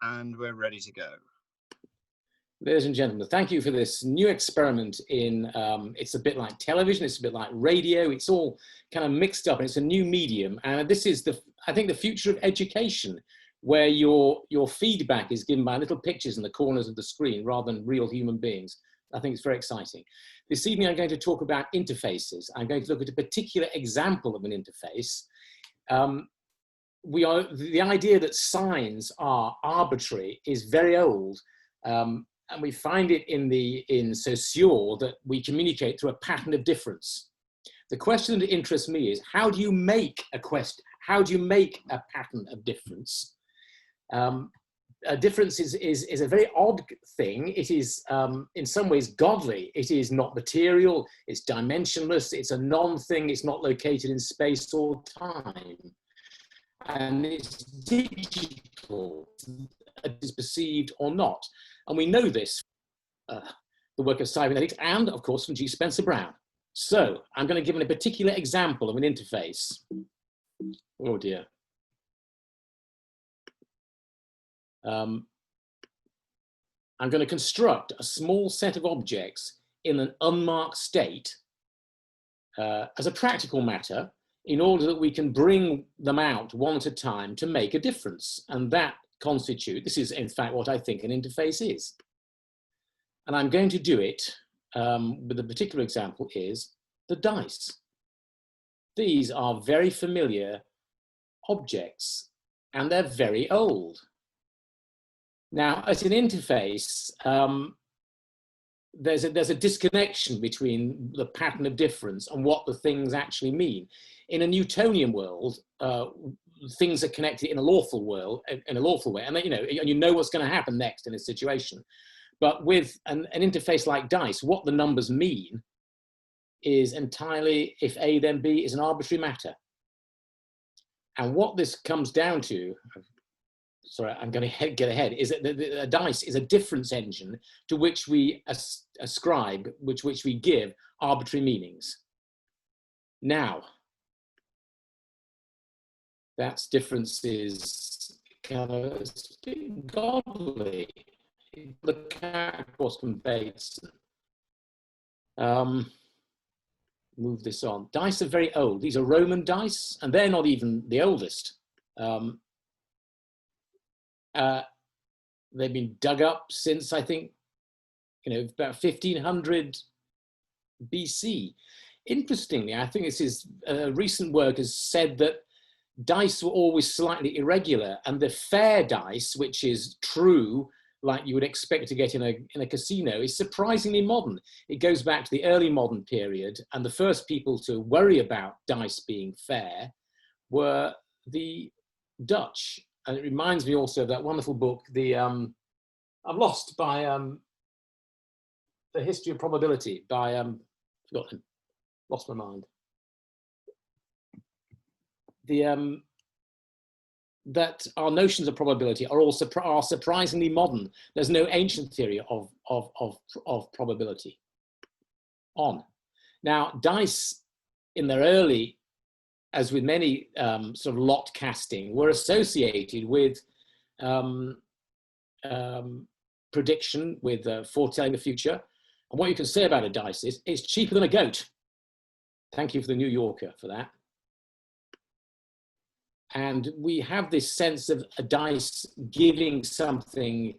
And we're ready to go. Ladies and gentlemen, thank you for this new experiment in, it's a bit like television, it's a bit like radio, it's all kind of mixed up and it's a new medium. And this is, I think, the future of education, where your feedback is given by little pictures in the corners of the screen rather than real human beings. I think it's very exciting. This evening, I'm going to talk about interfaces. I'm going to look at a particular example of an interface. The idea that signs are arbitrary is very old. And we find it in Saussure that we communicate through a pattern of difference. The question that interests me is, how do you make a pattern of difference? A difference is a very odd thing. It is in some ways godly. It is not material, it's dimensionless, it's a non-thing, it's not located in space or time. And it's digital, it is perceived or not. And we know this, the work of cybernetics and, of course, from G. Spencer Brown. So I'm going to give a particular example of an interface. Oh, dear. I'm going to construct a small set of objects in an unmarked state as a practical matter in order that we can bring them out one at a time to make a difference. And that this is in fact what I think an interface is. And I'm going to do it with a particular example is the dice. These are very familiar objects and they're very old. Now, as an interface, there's a disconnection between the pattern of difference and what the things actually mean. In a Newtonian world, things are connected in a lawful world, in a lawful way, and you know what's going to happen next in a situation. But with an interface like dice, what the numbers mean is entirely, if A then B, is an arbitrary matter. And what this comes down to, sorry, I'm going to get ahead, is that a dice is a difference engine to which we ascribe, which we give arbitrary meanings. Now, that difference is kind of godly. The cat was conveyed. Move this on. Dice are very old. These are Roman dice, and they're not even the oldest. They've been dug up since, I think, about 1500 BC. Interestingly, I think this is recent work has said that dice were always slightly irregular, and the fair dice, which is true, like you would expect to get in a casino, is surprisingly modern. It goes back to the early modern period, and the first people to worry about dice being fair were the Dutch. And it reminds me also of that wonderful book, I'm lost, by The History of Probability by, forgotten, lost my mind. That our notions of probability are are surprisingly modern. There's no ancient theory of probability. Now, dice in their early, as with many sort of lot casting, were associated with prediction, with foretelling the future. And what you can say about a dice is it's cheaper than a goat. Thank you for the New Yorker for that. And we have this sense of a dice giving something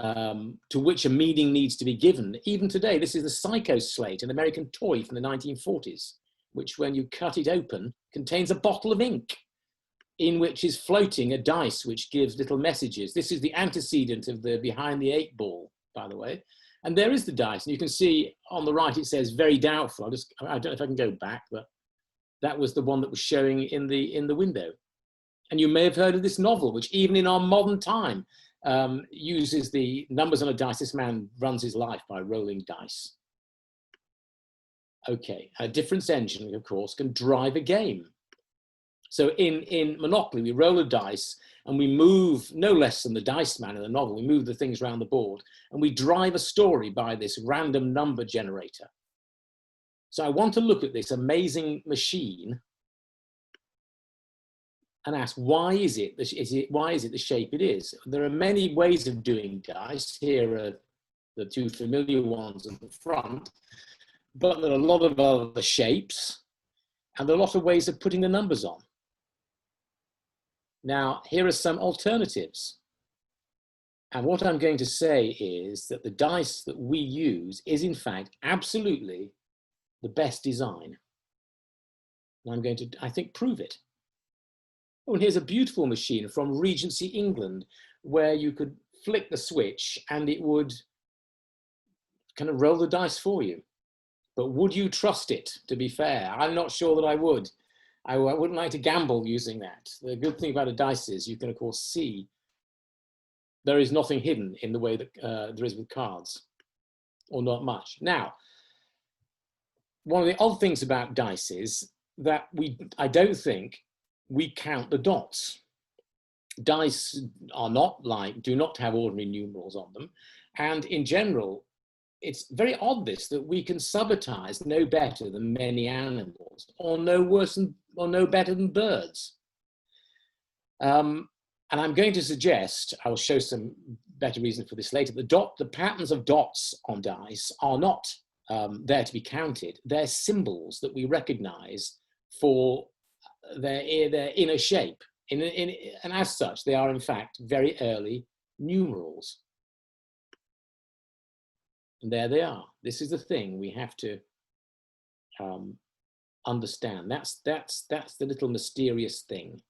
to which a meaning needs to be given. Even today, this is the Psycho Slate, an American toy from the 1940s, which when you cut it open, contains a bottle of ink in which is floating a dice which gives little messages. This is the antecedent of the Behind the Eight Ball, by the way. And there is the dice. And you can see on the right, it says very doubtful. I don't know if I can go back, but that was the one that was showing in the window. And you may have heard of this novel, which even in our modern time uses the numbers on a dice. This man runs his life by rolling dice. Okay, a difference engine, of course, can drive a game. So in Monopoly, we roll a dice and we move, no less than the dice man in the novel, we move the things around the board and we drive a story by this random number generator. So I want to look at this amazing machine and ask, why is it the shape it is? There are many ways of doing dice. Here are the two familiar ones at the front, but there are a lot of other shapes, and there are a lot of ways of putting the numbers on. Now, here are some alternatives. And what I'm going to say is that the dice that we use is, in fact, absolutely the best design. And I'm going to, I think, prove it. Oh, and here's a beautiful machine from Regency England, where you could flick the switch and it would kind of roll the dice for you. But would you trust it, to be fair? I'm not sure that I would. I wouldn't like to gamble using that. The good thing about a dice is you can, of course, see there is nothing hidden in the way that there is with cards, or not much. Now, one of the odd things about dice is that I don't think we count the dots. Dice do not have ordinary numerals on them. And in general, it's very odd that we can sabotage no better than many animals, or no worse than, or no better than birds. And I'm going to suggest, I will show some better reason for this later, the patterns of dots on dice are not there to be counted. They're symbols that we recognize for their inner shape. And as such, they are in fact very early numerals. And there they are. This is the thing we have to understand. That's the little mysterious thing.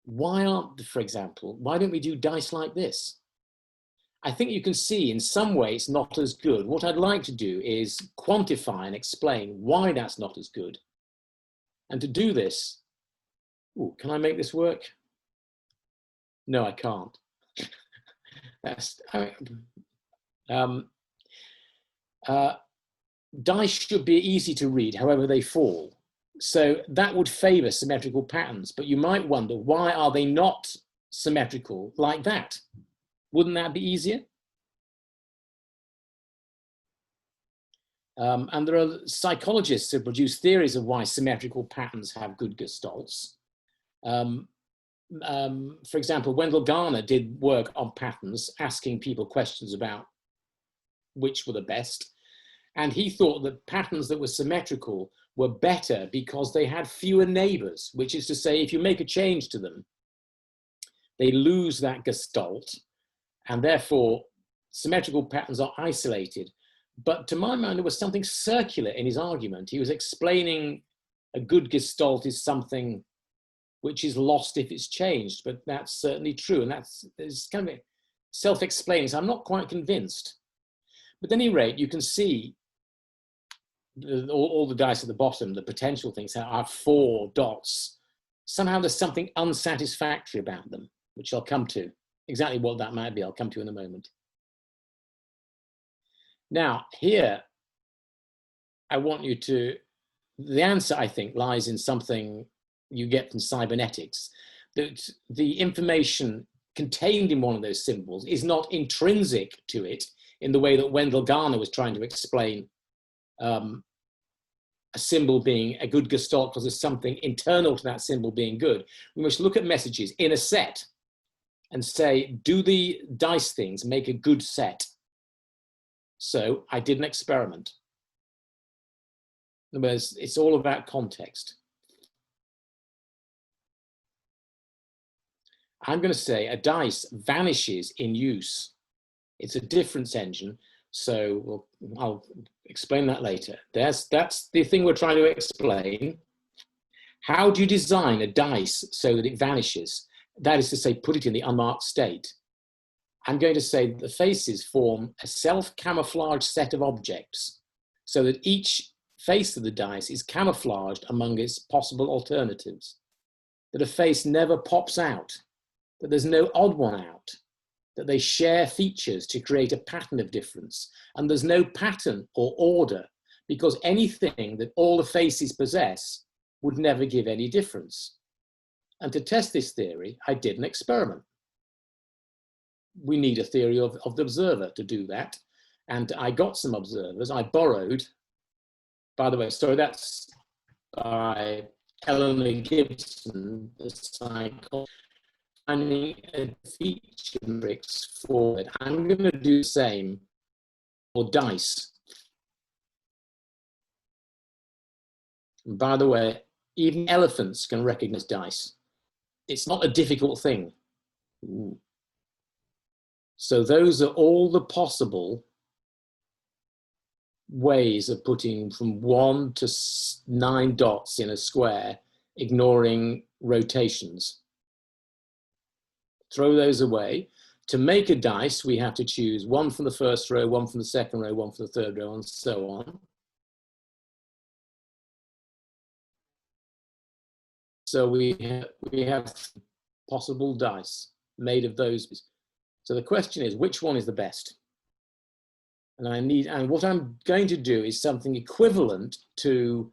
Why don't we do dice like this? I think you can see in some way it's not as good. What I'd like to do is quantify and explain why that's not as good. And to do this, can I make this work? No, I can't. Dice should be easy to read, however they fall. So that would favor symmetrical patterns, but you might wonder, why are they not symmetrical like that? Wouldn't that be easier? And there are psychologists who produce theories of why symmetrical patterns have good gestalts. For example, Wendell Garner did work on patterns, asking people questions about which were the best. And he thought that patterns that were symmetrical were better because they had fewer neighbors, which is to say, if you make a change to them, they lose that gestalt, and therefore symmetrical patterns are isolated. But to my mind, there was something circular in his argument. He was explaining a good gestalt is something which is lost if it's changed, but that's certainly true, and it's kind of self-explaining, so I'm not quite convinced. But at any rate, you can see all the dice at the bottom, the potential things are 4 dots. Somehow there's something unsatisfactory about them, which I'll come to. Exactly what that might be, I'll come to in a moment. Now, here, I want you to, the answer, I think, lies in something you get from cybernetics, that the information contained in one of those symbols is not intrinsic to it in the way that Wendell Garner was trying to explain a symbol being a good gestalt because there's something internal to that symbol being good. We must look at messages in a set and say, do the dice things make a good set? So I did an experiment. In other words, it's all about context. I'm going to say a dice vanishes in use. It's a difference engine. So I'll explain that later. That's the thing we're trying to explain. How do you design a dice so that it vanishes? That is to say, put it in the unmarked state. I'm going to say that the faces form a self-camouflaged set of objects so that each face of the dice is camouflaged among its possible alternatives. That a face never pops out, that there's no odd one out, that they share features to create a pattern of difference, and there's no pattern or order because anything that all the faces possess would never give any difference. And to test this theory, I did an experiment. We need a theory of the observer to do that. And I got some observers. I borrowed, by the way, sorry, that's by Eleanor Gibson, the psychologist, finding a feature matrix for it. I'm going to do the same for dice. And by the way, even elephants can recognize dice. It's not a difficult thing. Ooh. So those are all the possible ways of putting from 1 to 9 dots in a square, ignoring rotations. Throw those away. To make a dice, we have to choose 1 from the first row, 1 from the second row, 1 from the third row, and so on. So we have possible dice made of those. So the question is, which one is the best? And what I'm going to do is something equivalent to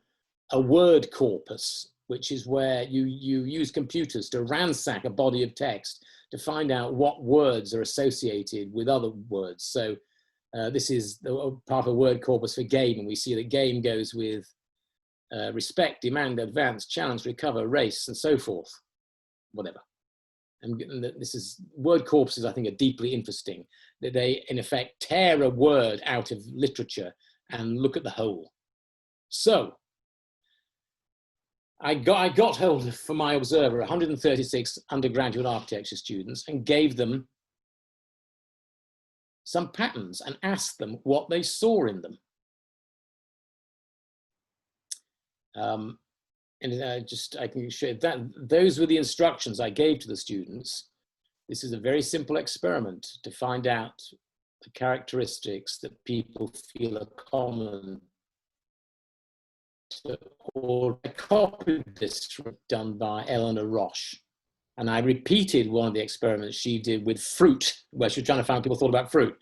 a word corpus, which is where you use computers to ransack a body of text to find out what words are associated with other words. So this is part of a word corpus for game, and we see that game goes with respect, demand, advance, challenge, recover, race, and so forth, whatever. And this is, word corpuses, I think, are deeply interesting, that they, in effect, tear a word out of literature and look at the whole. So I got hold of, for my observer, 136 undergraduate architecture students and gave them some patterns and asked them what they saw in them. And I can show you that those were the instructions I gave to the students. This is a very simple experiment to find out the characteristics that people feel are common to, or I copied this done by Eleanor Roche. And I repeated one of the experiments she did with fruit, where she was trying to find out what people thought about fruit.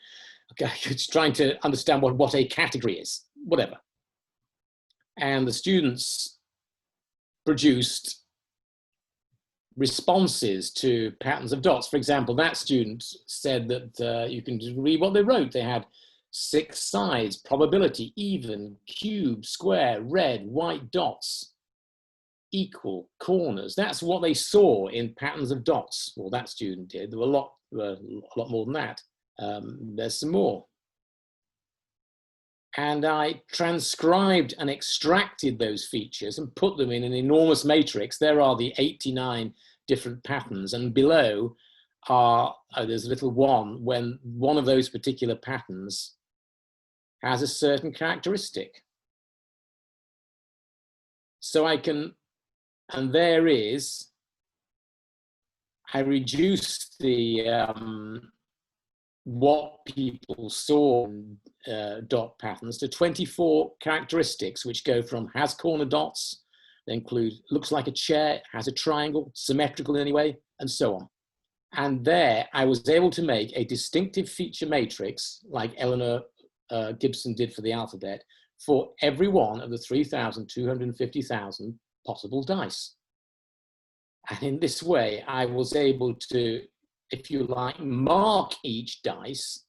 Okay, it's trying to understand what a category is, whatever. And the students produced responses to patterns of dots. For example, that student said that you can read what they wrote. They had 6 sides, probability, even, cube, square, red, white dots, equal, corners. That's what they saw in patterns of dots. Well, that student did. There were a lot more than that. There's some more. And I transcribed and extracted those features and put them in an enormous matrix. There are the 89 different patterns, and below are, there's a little one when one of those particular patterns has a certain characteristic. So I can, and there is, I reduced the, what people saw in dot patterns to 24 characteristics, which go from has corner dots, they include looks like a chair, has a triangle, symmetrical in any way, and so on. And there I was able to make a distinctive feature matrix like Eleanor Gibson did for the alphabet for every one of the 3,250,000 possible dice. And in this way, I was able to, if you like, mark each dice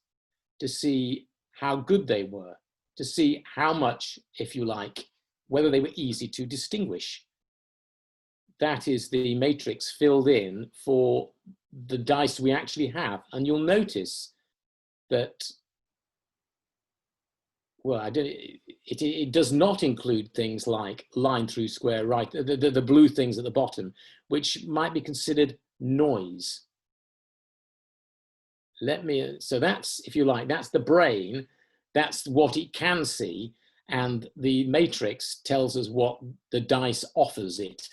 to see how good they were, to see how much, if you like, whether they were easy to distinguish. That is the matrix filled in for the dice we actually have. And you'll notice that, well, it does not include things like line through square, right, the blue things at the bottom, which might be considered noise. So that's, if you like, that's the brain, that's what it can see, and the matrix tells us what the dice offers it.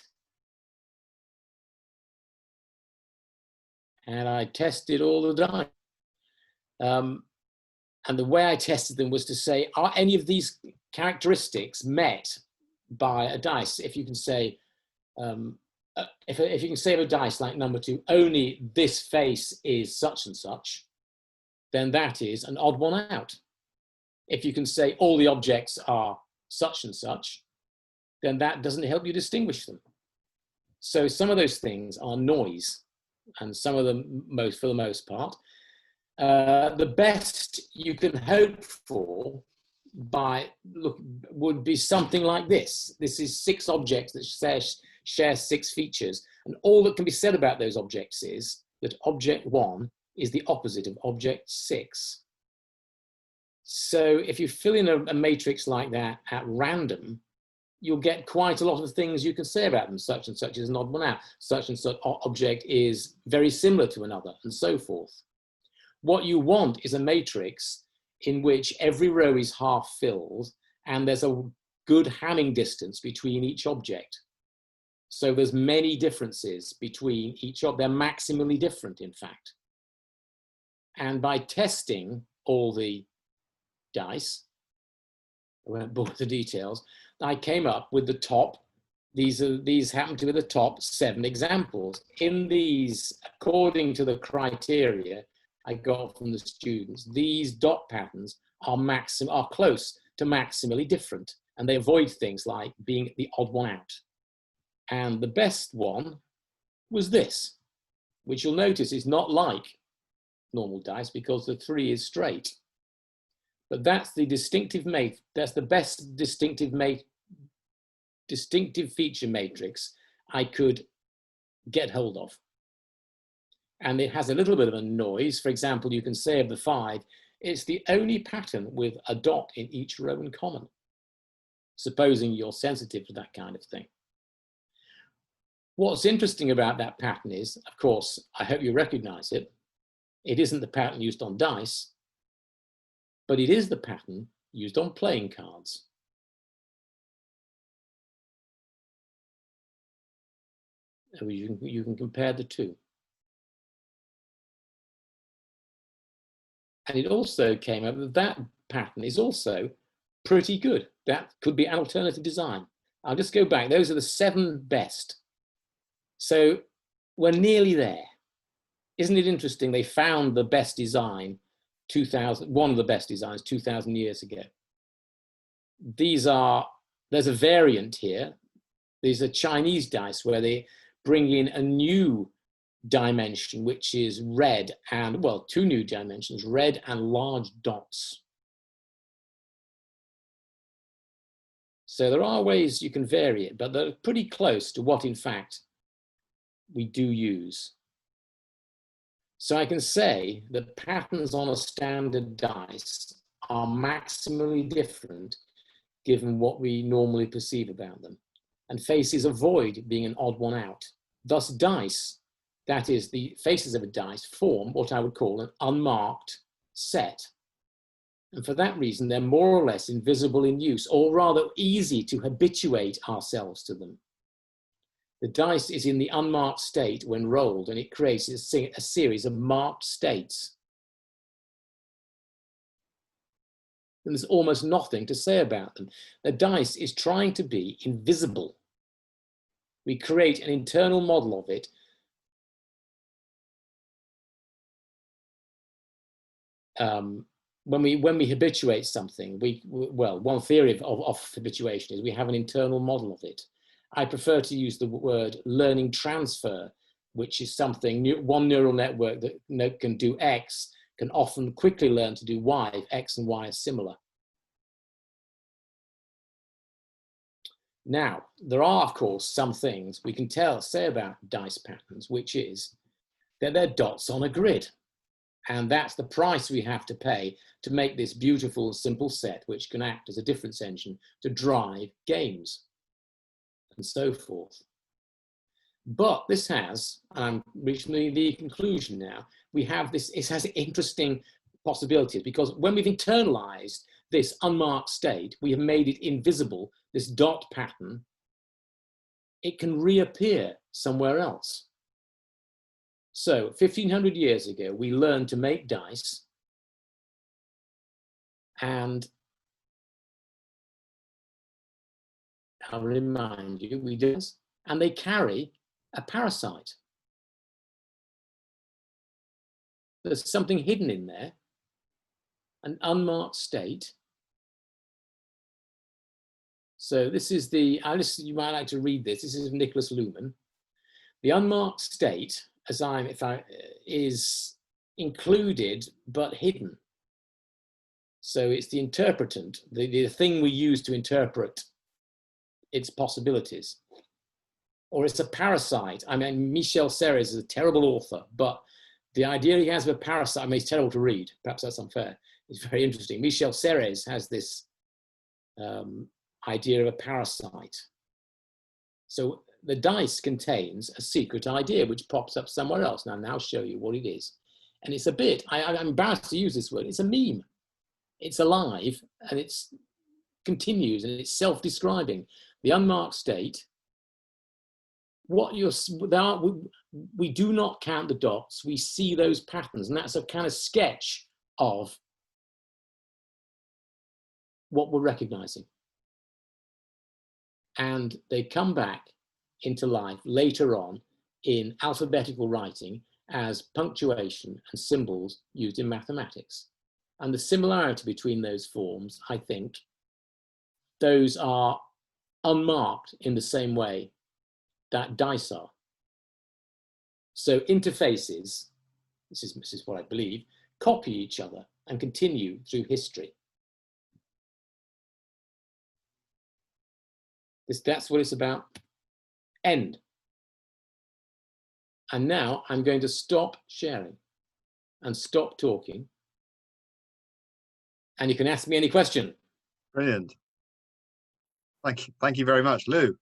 And I tested all the dice. And the way I tested them was to say, are any of these characteristics met by a dice? If you can say, if you can say of a dice like number 2, only this face is such and such, then that is an odd one out. If you can say all the objects are such and such, then that doesn't help you distinguish them. So some of those things are noise, and some of them, for the most part. The best you can hope for would be something like this. This is 6 objects that share 6 features. And all that can be said about those objects is that object 1 is the opposite of object 6. So if you fill in a matrix like that at random, you'll get quite a lot of things you can say about them. Such and such is an odd one out. Such and such object is very similar to another, and so forth. What you want is a matrix in which every row is half filled and there's a good Hamming distance between each object. So there's many differences between each object. They're maximally different, in fact. And by testing all the dice, I won't bore the details, I came up with the top, these happen to be the top 7 examples. In these, according to the criteria I got from the students, these dot patterns are close to maximally different, and they avoid things like being the odd one out. And the best one was this, which you'll notice is not like normal dice because the 3 is straight. But that's the distinctive that's the best distinctive feature matrix I could get hold of. And it has a little bit of a noise. For example, you can say of the 5, it's the only pattern with a dot in each row in common, supposing you're sensitive to that kind of thing. What's interesting about that pattern is, of course, I hope you recognize it. It isn't the pattern used on dice, but it is the pattern used on playing cards. You can compare the two. And it also came up that that pattern is also pretty good. That could be an alternative design. I'll just go back. Those are the 7 best. So we're nearly there. Isn't it interesting? They found the best design, one of the best designs 2,000 years ago. There's a variant here. These are Chinese dice where they bring in a new dimension, which is red and, well, 2 new dimensions, red and large dots. So there are ways you can vary it, but they're pretty close to what, in fact, we do use. So I can say that patterns on a standard dice are maximally different given what we normally perceive about them. And faces avoid being an odd one out. Thus dice, that is, the faces of a dice, form what I would call an unmarked set. And for that reason, they're more or less invisible in use, or rather easy to habituate ourselves to them. The dice is in the unmarked state when rolled, and it creates a series of marked states. And there's almost nothing to say about them. The dice is trying to be invisible. We create an internal model of it when we habituate something. Well, one theory of habituation is we have an internal model of it. I prefer to use the word learning transfer, which is something, one neural network that can do X can often quickly learn to do Y if X and Y are similar. Now, there are, of course, some things we can say about dice patterns, which is that they're dots on a grid. And that's the price we have to pay to make this beautiful, simple set, which can act as a difference engine to drive games and so forth. But this has, and I'm reaching the conclusion now, it has interesting possibilities, because when we've internalized this unmarked state, we have made it invisible, this dot pattern, it can reappear somewhere else. So 1,500 years ago, we learned to make dice, and I'll remind you, we do this, and they carry a parasite. There's something hidden in there, an unmarked state. So this is you might like to read this. This is Nicholas Luhmann. The unmarked state, is included but hidden. So it's the interpretant, the thing we use to interpret its possibilities. or it's a parasite. I mean, Michel Serres is a terrible author, but the idea he has of a parasite, I mean, it's terrible to read. Perhaps that's unfair. It's very interesting. Michel Serres has this idea of a parasite. So the dice contains a secret idea which pops up somewhere else. Now I'll show you what it is. And it's a bit, I'm embarrassed to use this word, it's a meme. It's alive and it continues and it's self-describing. The unmarked state, we do not count the dots, we see those patterns, and that's a kind of sketch of what we're recognizing. And they come back into life later on in alphabetical writing as punctuation and symbols used in mathematics. And the similarity between those forms, I think, those are unmarked in the same way that dice are. So interfaces, this is what I believe, copy each other and continue through history. That's what it's about. End. And now I'm going to stop sharing and stop talking. And you can ask me any question. Brilliant. Thank you very much, Lou.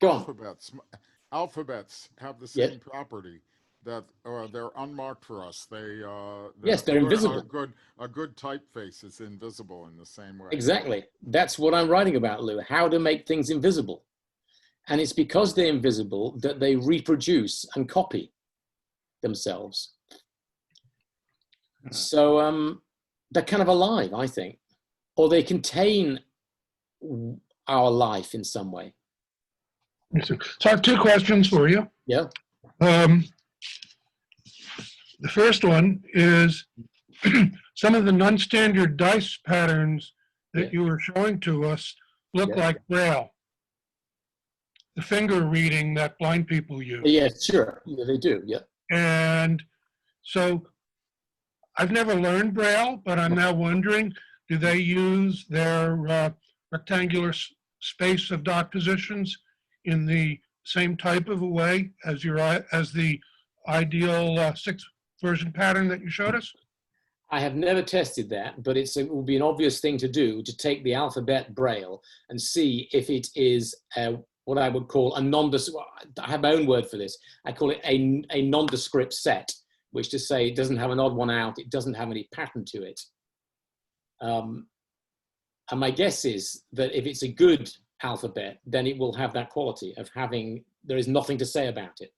Go on. Alphabets have the same property, that they're unmarked for us. Yes, they're invisible. A good typeface is invisible in the same way. Exactly. That's what I'm writing about, Lou, how to make things invisible. And it's because they're invisible that they reproduce and copy themselves. So they're kind of alive, I think, or they contain our life in some way. So I have two questions for you. Yeah. The first one is some of the non-standard dice patterns that you were showing to us look like Braille. The finger reading that blind people use. Yeah, sure. Yeah, they do. Yeah. And so I've never learned Braille, but I'm now wondering, do they use their rectangular space of dot positions in the same type of a way as the ideal 6th version pattern that you showed us? I have never tested that, but it would be an obvious thing to do, to take the alphabet Braille and see if it is what I would call a nondescript, I have my own word for this, I call it a nondescript set, which to say it doesn't have an odd one out, it doesn't have any pattern to it. And my guess is that if it's a good alphabet, then it will have that quality of having, there is nothing to say about it.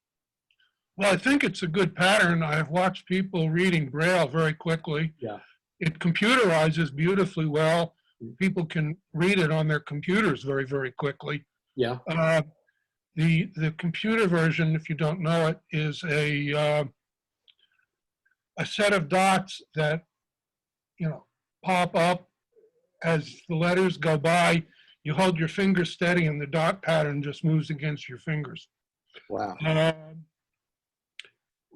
Well, I think it's a good pattern. I've watched people reading Braille very quickly. Yeah. It computerizes beautifully well. People can read it on their computers very, very quickly. Yeah. The computer version, if you don't know it, is a set of dots that, pop up as the letters go by. You hold your finger steady and the dot pattern just moves against your fingers. Wow.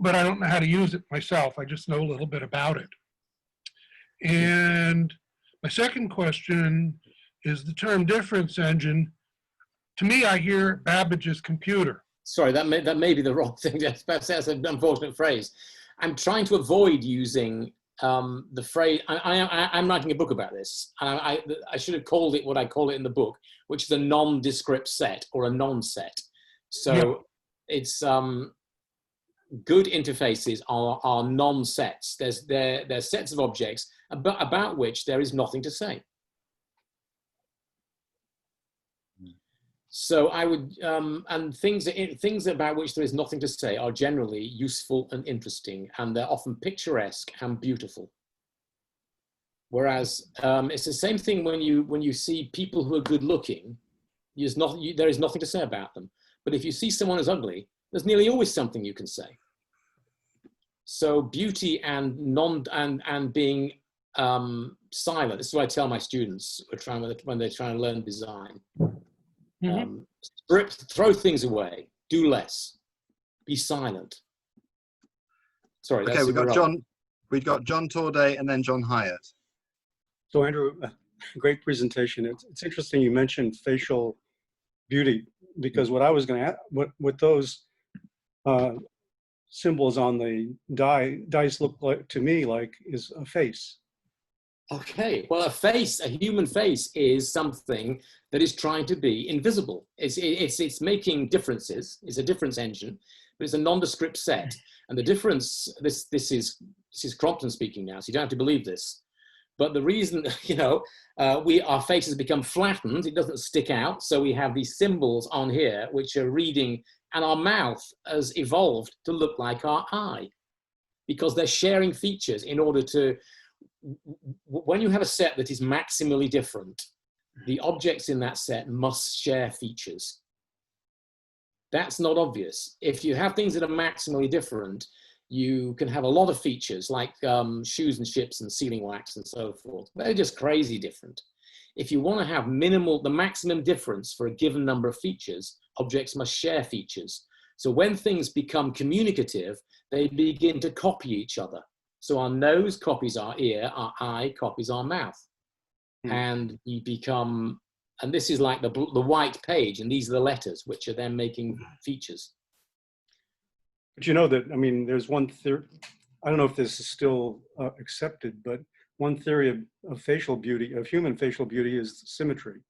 But I don't know how to use it myself. I just know a little bit about it. And my second question is the term difference engine. To me, I hear Babbage's computer. Sorry, that may be the wrong thing. That's an unfortunate phrase. I'm trying to avoid using the phrase. I'm writing a book about this, and I should have called it what I call it in the book, which is a nondescript set or a non-set. So it's good interfaces are non-sets. They're sets of objects about which there is nothing to say. So I would, and things about which there is nothing to say are generally useful and interesting, and they're often picturesque and beautiful. Whereas it's the same thing when you see people who are good looking, there is nothing to say about them. But if you see someone who's ugly, there's nearly always something you can say. So beauty and being silent. This is what I tell my students when they're trying to learn design. Throw things away. Do less. Be silent. Sorry. Okay, we've got John Torday and then John Hyatt. So Andrew, great presentation. It's interesting you mentioned facial beauty, because what I was going to ask, what those symbols on the dice look like to me like is a face. Okay, well, a human face is something that is trying to be invisible. It's making differences. It's a difference engine, but it's a nondescript set. And the difference, this is Crompton speaking now, so you don't have to believe this. But the reason, our faces become flattened, it doesn't stick out. So we have these symbols on here, which are reading, and our mouth has evolved to look like our eye, because they're sharing features in order to, when you have a set that is maximally different, the objects in that set must share features. That's not obvious. If you have things that are maximally different, you can have a lot of features like shoes and ships and sealing wax and so forth. They're just crazy different. If you want to have the maximum difference for a given number of features, objects must share features. So when things become communicative, they begin to copy each other. So our nose copies our ear, our eye copies our mouth. And you become, and this is like the white page, and these are the letters, which are then making features. But you know that, I mean, there's one theory, I don't know if this is still accepted, but one theory of facial beauty, of human facial beauty, is symmetry.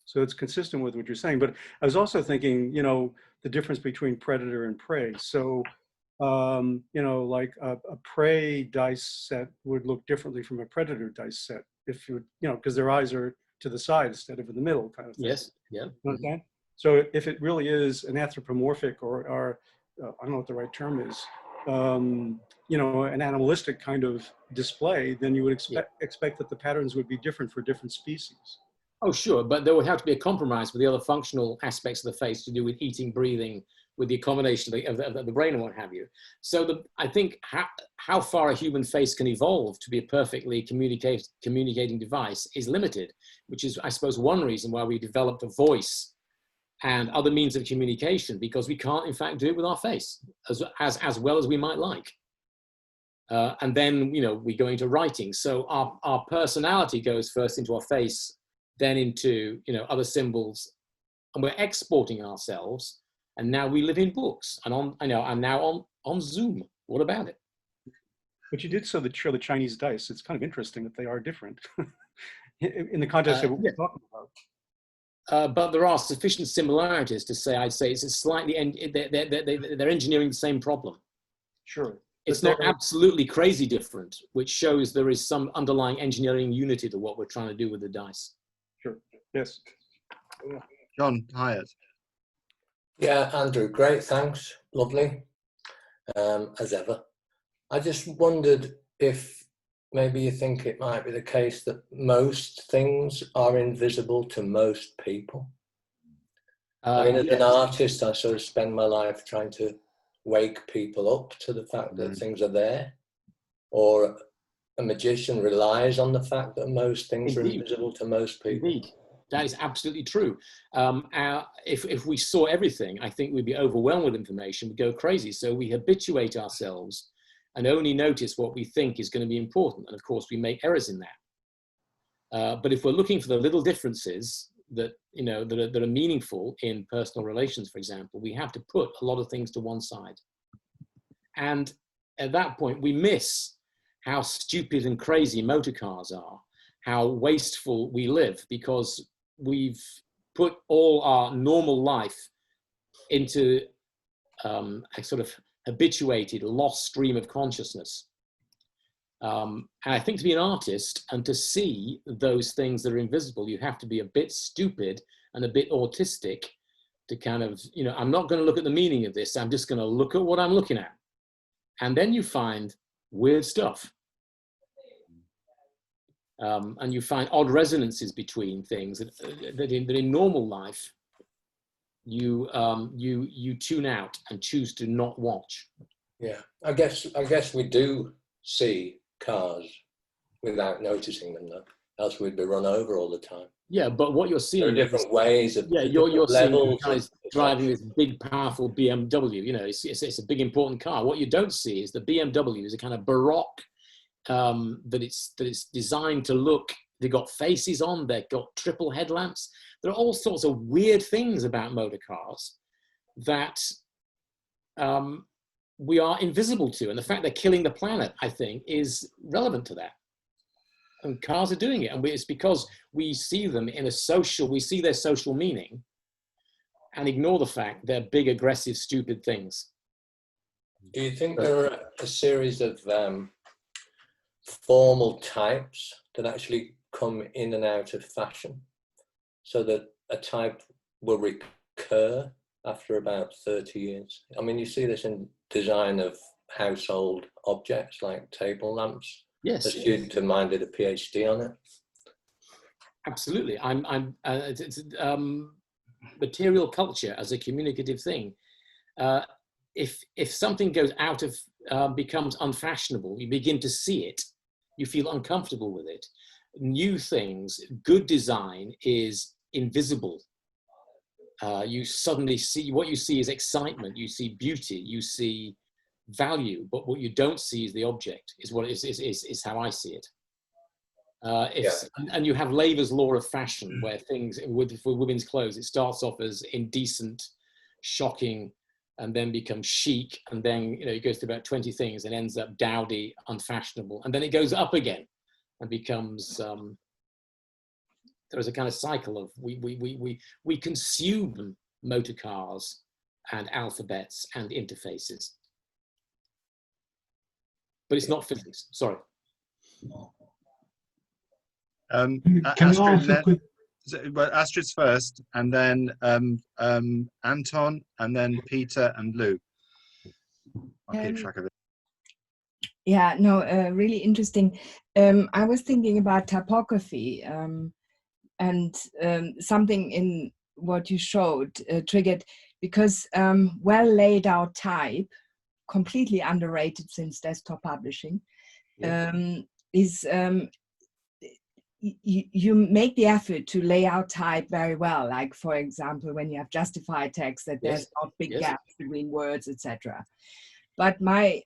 So it's consistent with what you're saying. But I was also thinking, the difference between predator and prey. So, like a prey dice set would look differently from a predator dice set if you, because their eyes are to the side instead of in the middle kind of thing. Yes, yeah. You understand? So if it really is an anthropomorphic or I don't know what the right term is, an animalistic kind of display, then you would expect that the patterns would be different for different species. Oh, sure, but there would have to be a compromise with the other functional aspects of the face to do with eating, breathing, with the accommodation of the brain and what have you. So I think how far a human face can evolve to be a perfectly communicating device is limited, which is, I suppose, one reason why we developed a voice and other means of communication, because we can't, in fact, do it with our face as well as we might like. And then, we go into writing. So our personality goes first into our face, then into, other symbols, and we're exporting ourselves. And now we live in books, and I'm now on Zoom. What about it? But you did show the Chinese dice. It's kind of interesting that they are different in the context of what we're talking about. But there are sufficient similarities to say, I'd say it's a slightly, they're engineering the same problem. Sure. It's not absolutely crazy different, which shows there is some underlying engineering unity to what we're trying to do with the dice. Sure, yes. John Hyatt. Yeah, Andrew, great, thanks. Lovely, as ever. I just wondered if maybe you think it might be the case that most things are invisible to most people. I mean, as an artist, I sort of spend my life trying to wake people up to the fact that things are there. Or a magician relies on the fact that most things are invisible to most people. Indeed. That is absolutely true. If we saw everything, I think we'd be overwhelmed with information, we'd go crazy. So we habituate ourselves and only notice what we think is going to be important. And of course, we make errors in that. But if we're looking for the little differences that, that are meaningful in personal relations, for example, we have to put a lot of things to one side. And at that point, we miss how stupid and crazy motor cars are, how wasteful we live, because we've put all our normal life into a sort of habituated, lost stream of consciousness. And I think to be an artist and to see those things that are invisible, you have to be a bit stupid and a bit autistic to kind of, I'm not going to look at the meaning of this. I'm just going to look at what I'm looking at. And then you find weird stuff. And you find odd resonances between things that in normal life, you tune out and choose to not watch. Yeah, I guess we do see cars without noticing them, though. Else we'd be run over all the time. Yeah, but what you're seeing, there are different ways of, you're seeing guys driving perception. this big, powerful BMW. It's a big, important car. What you don't see is the BMW is a kind of baroque that it's designed to look. They've got faces on. They've got triple headlamps. There are all sorts of weird things about motor cars that we are invisible to. And the fact they're killing the planet, I think, is relevant to that. And cars are doing it. And it's because we see them in a social, we see their social meaning and ignore the fact they're big, aggressive, stupid things. Do you think there are a series of formal types that actually come in and out of fashion, so that a type will recur after about 30 years? I mean, you see this in design of household objects like table lamps. Yes. A student of mine did a PhD on it. Absolutely. Material culture as a communicative thing. If something goes out of, becomes unfashionable, you begin to see it, you feel uncomfortable with it. New things, good design is invisible. You suddenly see, what you see is excitement, you see beauty, you see value, but what you don't see is the object, is how I see it. And you have Laver's law of fashion, where things, for women's clothes, it starts off as indecent, shocking, and then becomes chic, and then it goes to about 20 things and ends up dowdy, unfashionable, and then it goes up again and becomes there is a kind of cycle of we consume motor cars and alphabets and interfaces, but it's not physics. Sorry. Can I ask a quick? But Astrid's first, and then Anton, and then Peter and Lou. I'll keep track of it. Yeah, no, really interesting. I was thinking about typography, and something in what you showed triggered, because well laid out type, completely underrated since desktop publishing, is you make the effort to lay out type very well. Like, for example, when you have justified text, that there's not big gaps between words, etc. But I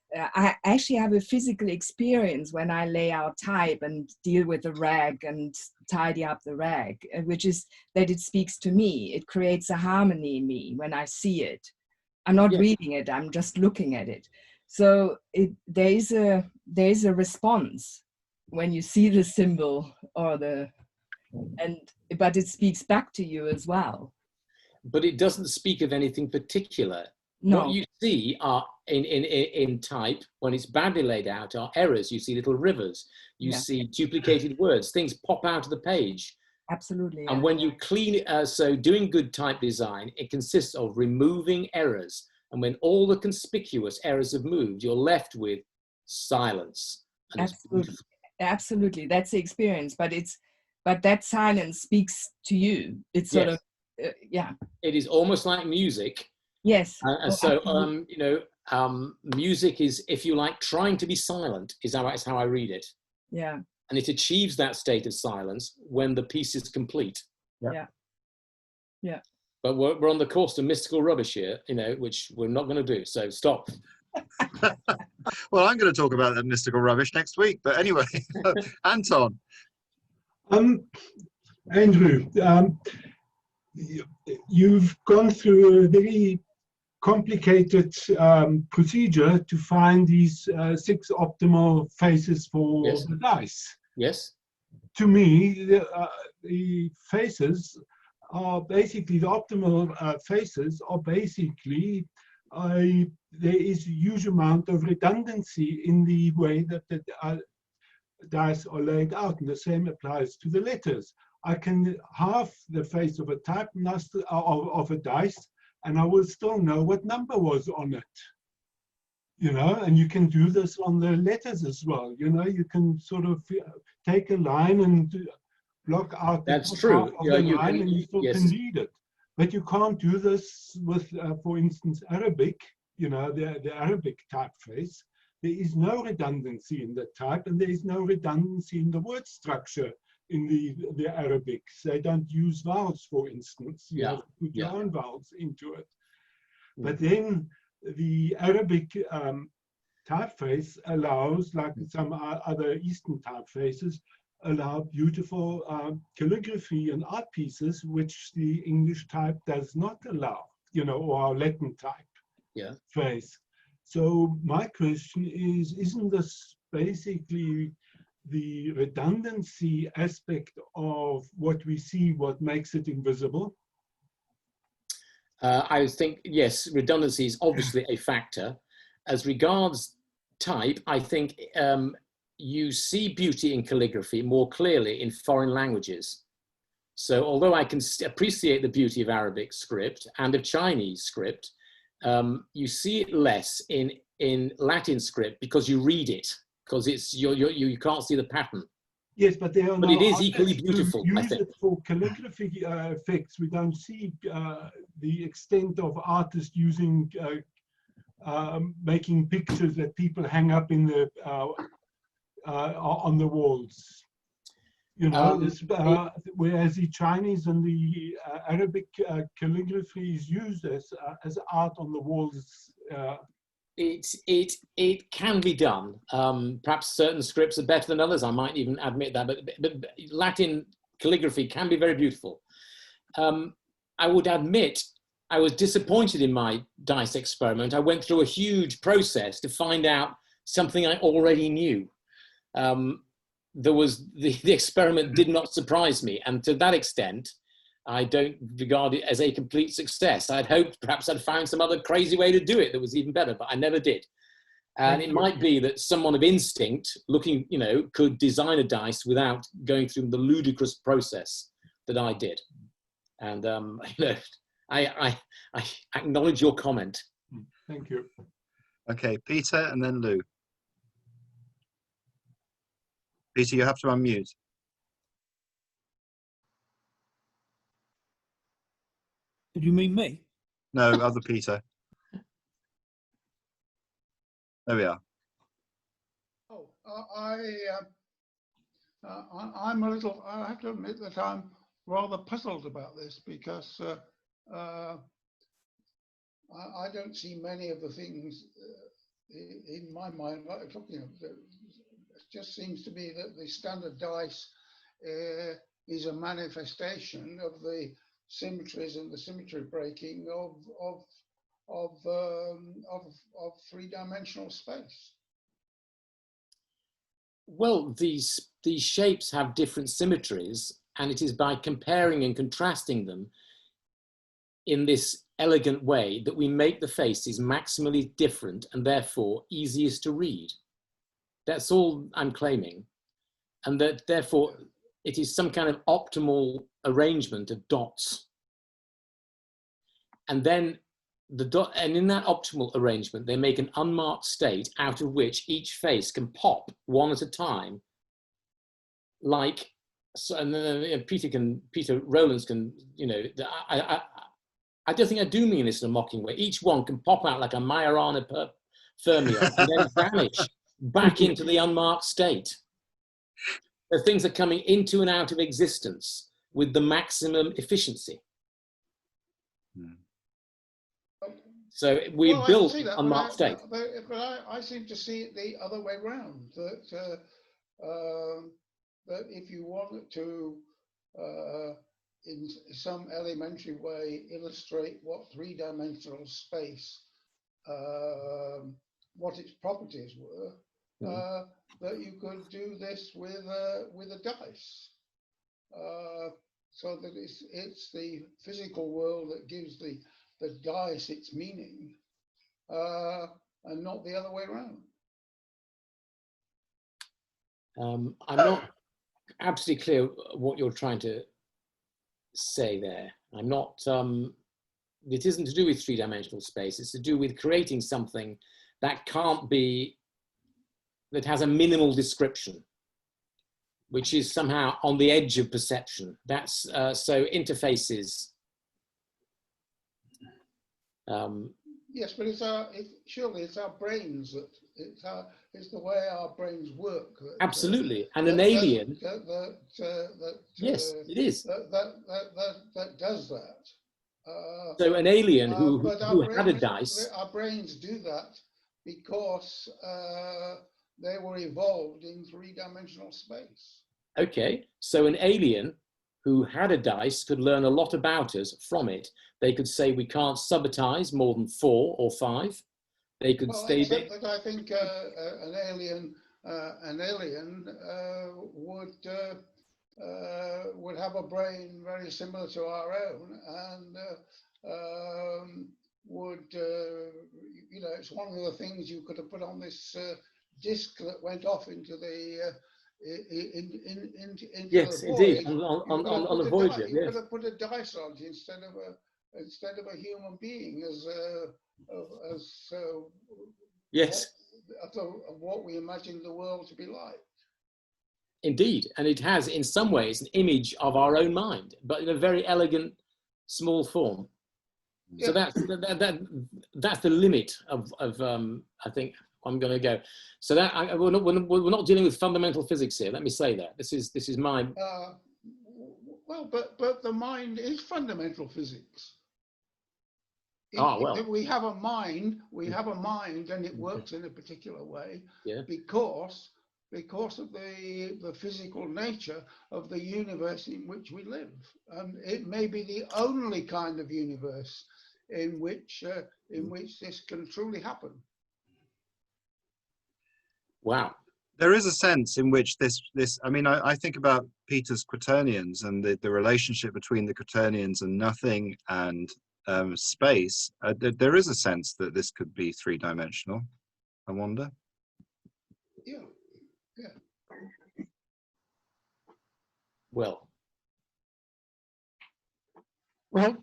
actually have a physical experience when I lay out type and deal with the rag and tidy up the rag, which is that it speaks to me. It creates a harmony in me when I see it. I'm not reading it, I'm just looking at it. So there is a response when you see the symbol but it speaks back to you as well. But it doesn't speak of anything particular. No. What you see are in type, when it's badly laid out, are errors. You see little rivers. You see duplicated words. Things pop out of the page. Absolutely. And when you clean it, so doing good type design, it consists of removing errors. And when all the conspicuous errors have moved, you're left with silence. Absolutely. Absolutely, that's the experience. But that silence speaks to you. It's sort of It is almost like music. Yes. Music is, if you like, trying to be silent. Is how I read it. Yeah. And it achieves that state of silence when the piece is complete. Yeah. Yeah. But we're on the course to mystical rubbish here, which we're not going to do. So stop. Well, I'm going to talk about that mystical rubbish next week. But anyway, Anton. Andrew, you've gone through a very complicated procedure to find these 6 optimal faces for the dice. Yes. To me, the faces are basically, the optimal faces are basically, there is a huge amount of redundancy in the way that the dice are laid out, and the same applies to the letters. I can half the face of a type of a dice, and I will still know what number was on it. And you can do this on the letters as well. You can sort of take a line and block out the top half of the line, and you still can read it. But you can't do this with, for instance, Arabic, the Arabic typeface. There is no redundancy in the type, and there is no redundancy in the word structure in the Arabics. They don't use vowels, for instance. You have to put your own vowels into it. But then the Arabic typeface allows, like some other Eastern typefaces, allow beautiful calligraphy and art pieces, which the English type does not allow, you know, or Latin type phrase. So my question is, isn't this basically the redundancy aspect of what we see, what makes it invisible? I think, yes, redundancy is obviously a factor. As regards type, I think you see beauty in calligraphy more clearly in foreign languages. So although I can appreciate the beauty of Arabic script and of Chinese script, you see it less in Latin script because you read it, because it's you can't see the pattern. Yes, but there are But no it is equally beautiful, use I think. it for calligraphy effects. We don't see the extent of artists using making pictures that people hang up in the on the walls. You know, whereas the Chinese and the Arabic calligraphy is used as art on the walls. It can be done. Perhaps certain scripts are better than others. I might even admit that, but Latin calligraphy can be very beautiful. I would admit I was disappointed in my dice experiment. I went through a huge process to find out something I already knew. The experiment did not surprise me, and to that extent, I don't regard it as a complete success. I'd hoped perhaps I'd found some other crazy way to do it that was even better, but I never did. And it might be that someone of instinct, looking, you know, could design a dice without going through the ludicrous process that I did. And you know, I acknowledge your comment. Thank you. Okay, Peter, and then Lou. Peter, you have to unmute. Did you mean me? No, other Peter. There we are. Oh, I'm a little, I have to admit that I'm rather puzzled about this because I don't see many of the things in my mind, like talking of, it just seems to me that the standard dice is a manifestation of the symmetries and the symmetry breaking of three-dimensional space. Well, these shapes have different symmetries, and it is by comparing and contrasting them in this elegant way that we make the faces maximally different and therefore easiest to read. That's all I'm claiming. And that therefore it is some kind of optimal arrangement of dots. And then and in that optimal arrangement, they make an unmarked state out of which each face can pop one at a time. Like, so, and then Peter Rowlands can, you know, I don't think I do mean this in a mocking way. Each one can pop out like a Majorana fermion and then vanish back into the unmarked state. The things are coming into and out of existence with the maximum efficiency. So we built unmarked state. But I seem to see it the other way around. That if you want to, in some elementary way, illustrate what three-dimensional space, what its properties were, that you could do this with a dice. So that it's the physical world that gives the dice its meaning, and not the other way around. I'm not absolutely clear what you're trying to say there. I'm not, it isn't to do with three-dimensional space, it's to do with creating something that can't be, that has a minimal description, which is somehow on the edge of perception. That's, so interfaces. Yes, but surely it's our brains that it's the way our brains work. Absolutely, and an alien. Yes, it is. That does that. So an alien who had a dice. Our brains do that because they were evolved in three-dimensional space. Okay, so an alien who had a dice could learn a lot about us from it. They could say we can't subitize more than 4 or 5. They could Well, stay. except that I think an alien would have a brain very similar to our own, and you know, it's one of the things you could have put on this disc that went off into the into Yes, the indeed, void. on the Voyager. You Yes. could have put a dice on it instead of a human being as Yes, what we imagine the world to be like. indeed, and it has, in some ways, an image of our own mind, but in a very elegant, small form. Yeah. So that's the limit of I think I'm going to go. So that we're not dealing with fundamental physics here. Let me say that this is my. Well, but the mind is fundamental physics. Well. We have a mind. We have a mind, and it works in a particular way. Yeah. Because of the physical nature of the universe in which we live, and it may be the only kind of universe in which this can truly happen. Wow. There is a sense in which this I mean, I think about Peter's quaternions and the relationship between the quaternions and nothing and space. There is a sense that this could be three-dimensional, I wonder. Yeah. Well,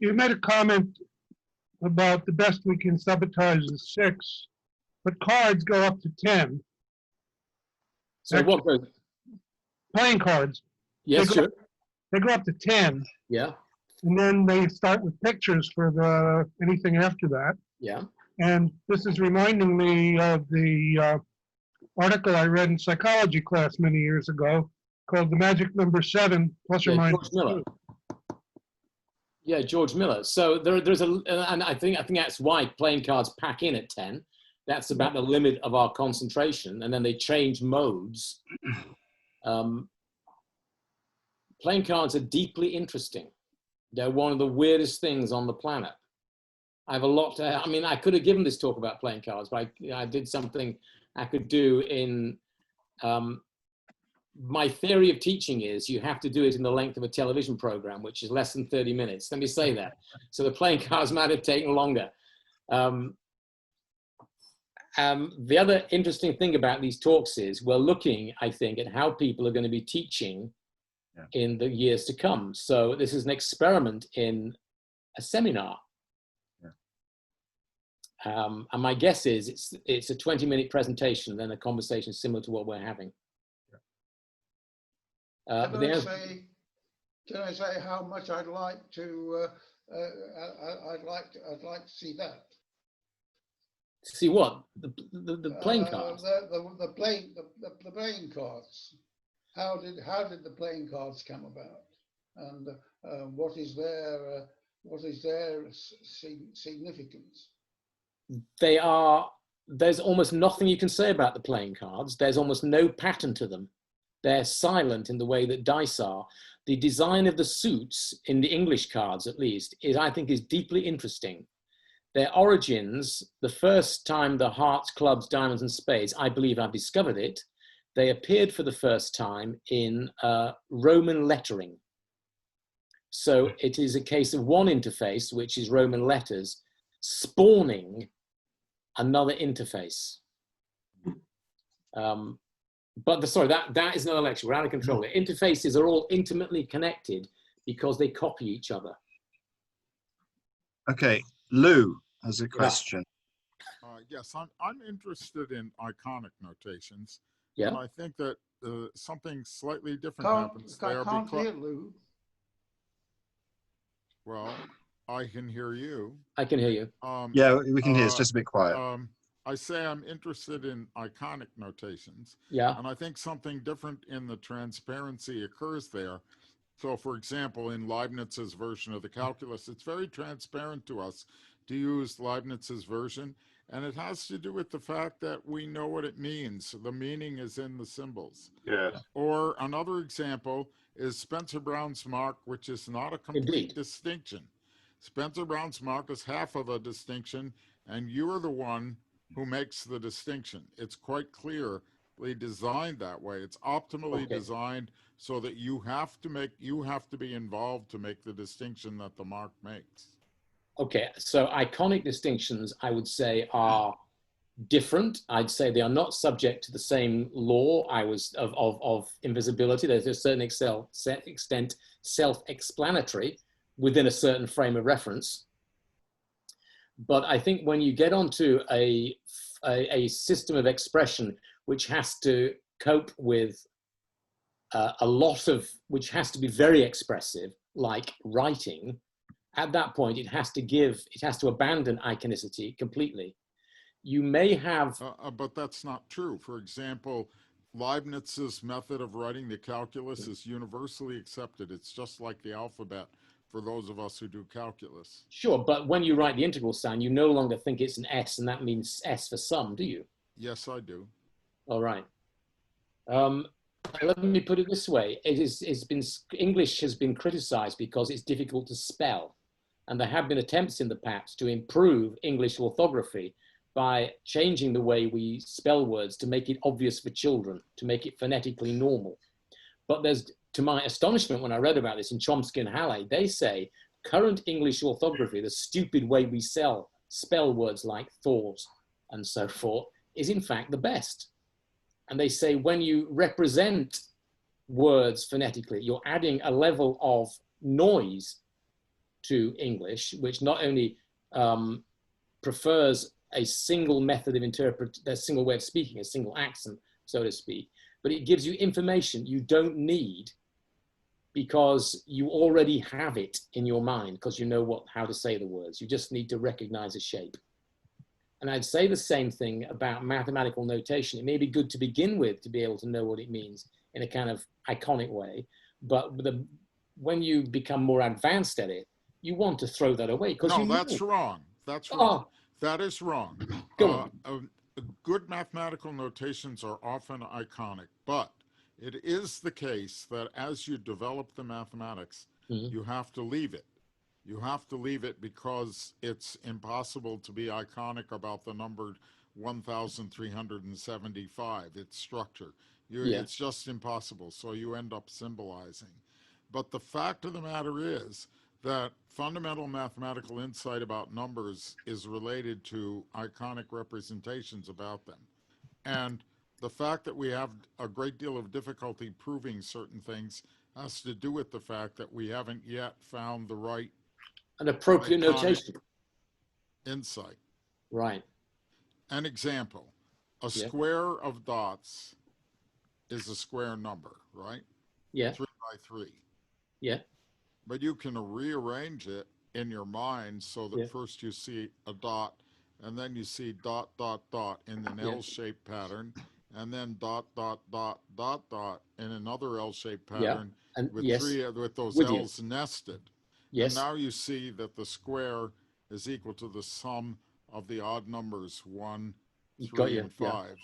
you made a comment about the best we can sabotage is 6, but cards go up to 10. so Actually, what goes? Playing cards. Yes, sure. They go up to 10, Yeah. and then they start with pictures for anything after that. Yeah. And this is reminding me of the article I read in psychology class many years ago called The Magic Number 7, plus or minus George Miller. 2. Yeah, George Miller. So there's and I think that's why playing cards pack in at 10. That's about the limit of our concentration, and then they change modes. Playing cards are deeply interesting. They're one of the weirdest things on the planet. I have a lot to, I mean, I could have given this talk about playing cards, but I did something I could do in, my theory of teaching is you have to do it in the length of a television program, which is less than 30 minutes. Let me say that. So the playing cards might have taken longer. The other interesting thing about these talks is we're looking, I think, at how people are going to be teaching in the years to come. So this is an experiment in a seminar. And my guess is it's a 20-minute presentation, then a conversation similar to what we're having. Can I say how much I'd like to? I'd like to see that. See what? The playing cards. The playing cards. How did the playing cards come about? And what is their significance? There's almost nothing you can say about the playing cards. There's almost no pattern to them. They're silent in the way that dice are. The design of the suits in the English cards, at least, I think is deeply interesting. Their origins, the first time the hearts, clubs, diamonds, and spades, I believe I've discovered it, they appeared for the first time in Roman lettering. So it is a case of one interface, which is Roman letters, spawning another interface. Sorry, that is another lecture. We're out of control. The interfaces are all intimately connected because they copy each other. Okay, Lou has a question. Yes, I'm interested in iconic notations. Yeah. And I think that something slightly different happens there. I can't hear Lou. Well, I can hear you. I can hear you. Yeah, we can hear. It's just a bit quiet. I say I'm interested in iconic notations. Yeah. And I think something different in the transparency occurs there. So, for example, in Leibniz's version of the calculus, it's very transparent to us to use Leibniz's version, and it has to do with the fact that we know what it means. The meaning is in the symbols. Yeah. Or another example is Spencer Brown's mark, which is not a complete distinction. Spencer Brown's mark is half of a distinction, and you are the one who makes the distinction. It's quite clearly designed that way. It's optimally designed so that you have to be involved to make the distinction that the mark makes. Okay, so iconic distinctions, I would say, are different. I'd say they are not subject to the same law of invisibility. There's a certain extent self-explanatory within a certain frame of reference. But I think when you get onto a system of expression which has to cope with which has to be very expressive, like writing, at that point it has to abandon iconicity completely. You may have... but that's not true. For example, Leibniz's method of writing the calculus is universally accepted. It's just like the alphabet for those of us who do calculus. Sure, but when you write the integral sign, you no longer think it's an S and that means S for sum, do you? Yes, I do. All right. Let me put it this way. English has been criticized because it's difficult to spell. And there have been attempts in the past to improve English orthography by changing the way we spell words to make it obvious for children, to make it phonetically normal. But there's, to my astonishment, when I read about this in Chomsky and Halley, they say current English orthography, the stupid way we spell words like thought and so forth, is in fact the best. And they say when you represent words phonetically, you're adding a level of noise to English, which not only prefers a single method of a single way of speaking, a single accent, so to speak, but it gives you information you don't need because you already have it in your mind because you know how to say the words. You just need to recognize a shape. And I'd say the same thing about mathematical notation. It may be good to begin with to be able to know what it means in a kind of iconic way, but when you become more advanced at it, you want to throw that away. No, that's wrong. That's wrong. That is wrong. Good mathematical notations are often iconic, but it is the case that as you develop the mathematics, you have to leave it. You have to leave it because it's impossible to be iconic about the number 1,375, its structure. It's just impossible, so you end up symbolizing. But the fact of the matter is that fundamental mathematical insight about numbers is related to iconic representations about them. And the fact that we have a great deal of difficulty proving certain things has to do with the fact that we haven't yet found the right an appropriate notation insight. Right. An example, a square of dots is a square number, right? Yeah. 3 by 3. Yeah. But you can rearrange it in your mind so that first you see a dot, and then you see dot, dot, dot in an L-shaped pattern, and then dot, dot, dot, dot, dot in another L-shaped pattern with those L's nested. Yes. And now you see that the square is equal to the sum of the odd numbers 1, 3, and 5,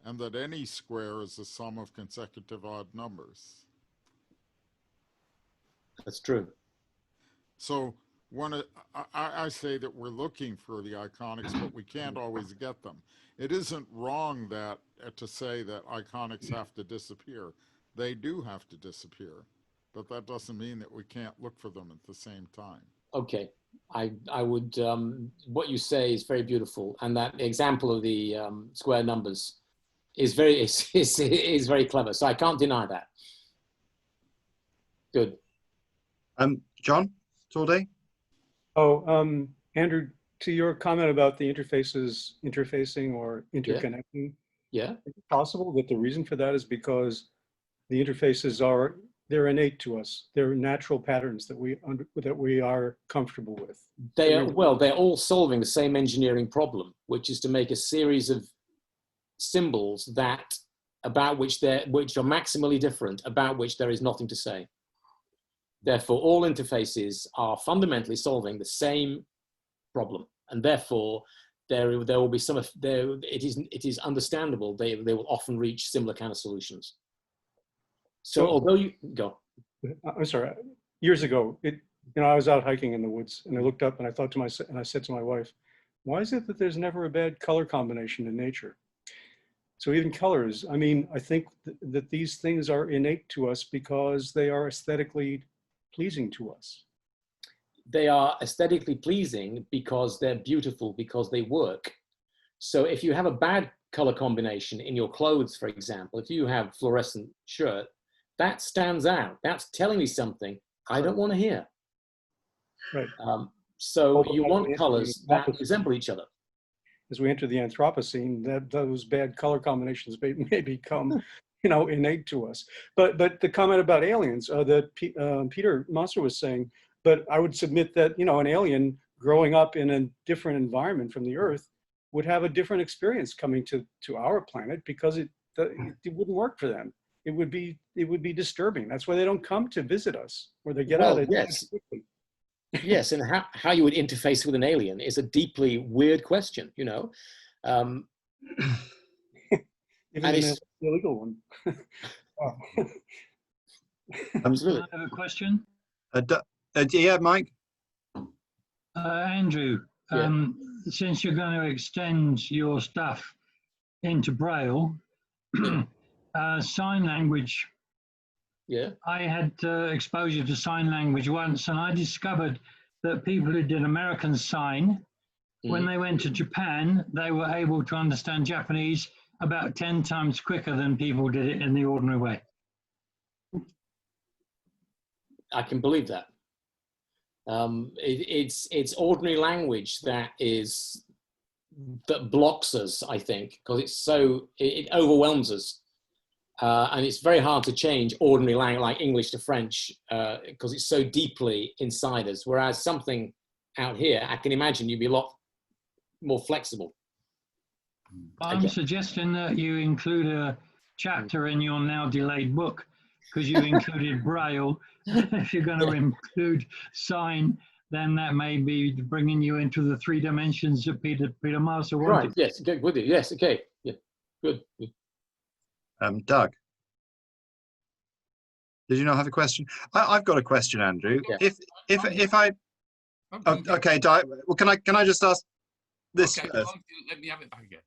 and that any square is the sum of consecutive odd numbers. That's true. So I say that we're looking for the iconics, but we can't always get them. It isn't wrong to say that iconics have to disappear. They do have to disappear, but that doesn't mean that we can't look for them at the same time. Okay, I would. What you say is very beautiful, and that example of the square numbers is very very clever. So I can't deny that. Good. John, Torday? Andrew, to your comment about the interfacing or interconnecting, is it possible that the reason for that is because the interfaces they're innate to us. They're natural patterns that we are comfortable with. They're all solving the same engineering problem, which is to make a series of symbols which are maximally different, about which there is nothing to say. Therefore, all interfaces are fundamentally solving the same problem. and therefore there will be some. It is understandable they will often reach similar kind of solutions. So although you go, I'm sorry. Years ago, I was out hiking in the woods, and I looked up and I thought to myself, and I said to my wife, "Why is it that there's never a bad color combination in nature?" So even colors, I mean, I think that these things are innate to us because they are aesthetically pleasing to us. They are aesthetically pleasing because they're beautiful, because they work. So if you have a bad color combination in your clothes, for example, if you have fluorescent shirt, that stands out. That's telling me something I don't want to hear. Right. So you want colors that resemble each other. As we enter the Anthropocene, that those bad color combinations may become, innate to us. But the comment about aliens that Peter Monster was saying, but I would submit that an alien growing up in a different environment from the Earth would have a different experience coming to our planet because it wouldn't work for them. It would be disturbing. That's why they don't come to visit us, or they get out of yes. quickly. Yes, and how you would interface with an alien is a deeply weird question, Even and an illegal one. Absolutely. I have a question. Yeah, Mike. Andrew, since you're going to extend your stuff into Braille, sign language. Yeah. I had exposure to sign language once, and I discovered that people who did American sign, when they went to Japan, they were able to understand Japanese about 10 times quicker than people did it in the ordinary way. I can believe that. It's ordinary language that blocks us, I think, because it overwhelms us. And it's very hard to change ordinary language like English to French because it's so deeply inside us. Whereas something out here, I can imagine you'd be a lot more flexible. I'm suggesting that you include a chapter in your now delayed book because you included Braille. If you're going to include sign, then that may be bringing you into the 3 dimensions that Peter Master wanted. Right, yes, okay, with it. Yes, okay, yeah, good. Doug, did you not have a question? I've got a question, Andrew. Yeah. If I okay, well, can I just ask this first? Let me have it back again.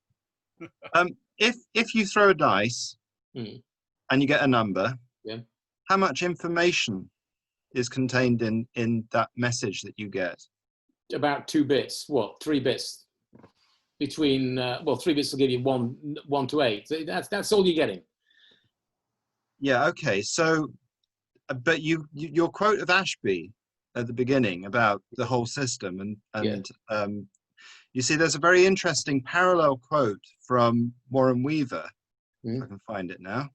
If you throw a dice and you get a number, how much information is contained in that message that you get? About 2 bits. What? 3 bits. Between 3 bits will give you 1 to 8. That's all you're getting. Yeah. Okay. So, but your quote of Ashby at the beginning about the whole system, and you see, there's a very interesting parallel quote from Warren Weaver. If I can find it now.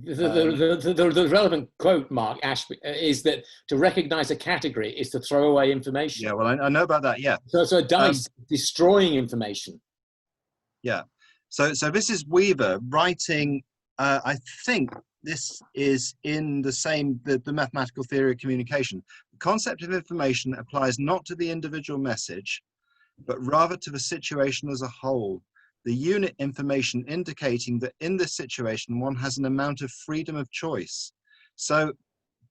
The relevant quote, Mark Ashby, is that to recognize a category is to throw away information. Yeah, well, I know about that. Yeah. So a dice destroying information. Yeah. So this is Weaver writing. I think this is in the mathematical theory of communication. The concept of information applies not to the individual message, but rather to the situation as a whole. The unit information indicating that in this situation, one has an amount of freedom of choice. So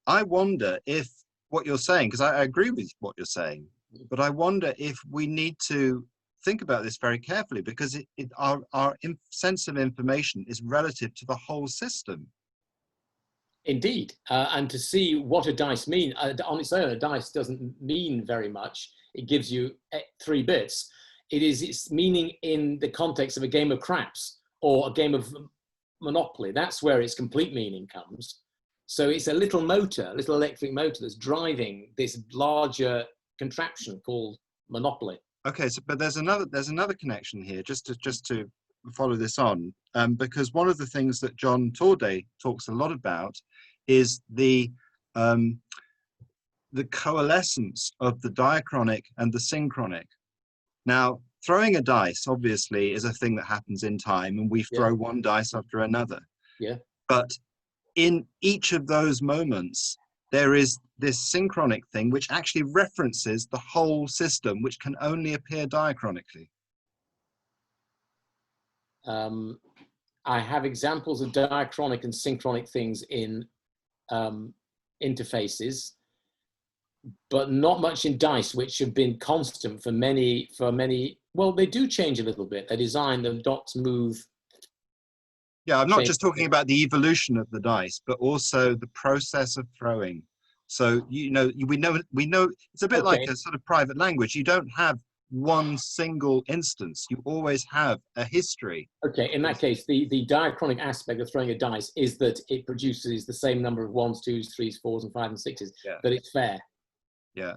I wonder if what you're saying, because I agree with what you're saying, but I wonder if we need to think about this very carefully, because our sense of information is relative to the whole system. Indeed, and to see what a dice means, on its own, a dice doesn't mean very much. It gives you 3 bits. It is its meaning in the context of a game of craps or a game of Monopoly. That's where its complete meaning comes. So it's a little motor, little electric motor that's driving this larger contraption called Monopoly. Okay, so but there's another connection here, just to follow this on, because one of the things that John Torday talks a lot about is the coalescence of the diachronic and the synchronic. Now, throwing a dice obviously is a thing that happens in time, and we throw one dice after another. Yeah. But in each of those moments, there is this synchronic thing which actually references the whole system, which can only appear diachronically? I have examples of diachronic and synchronic things in interfaces, but not much in dice, which have been constant for many, well, they do change a little bit. They design, the dots move. Yeah, I'm not just talking about the evolution of the dice, but also the process of throwing. So, you know, we know it's a bit like a sort of private language. You don't have one single instance. You always have a history. Okay, in that case, the diachronic aspect of throwing a dice is that it produces the same number of 1s, 2s, 3s, 4s, and 5s and 6s. Yeah. That it's fair. Yeah.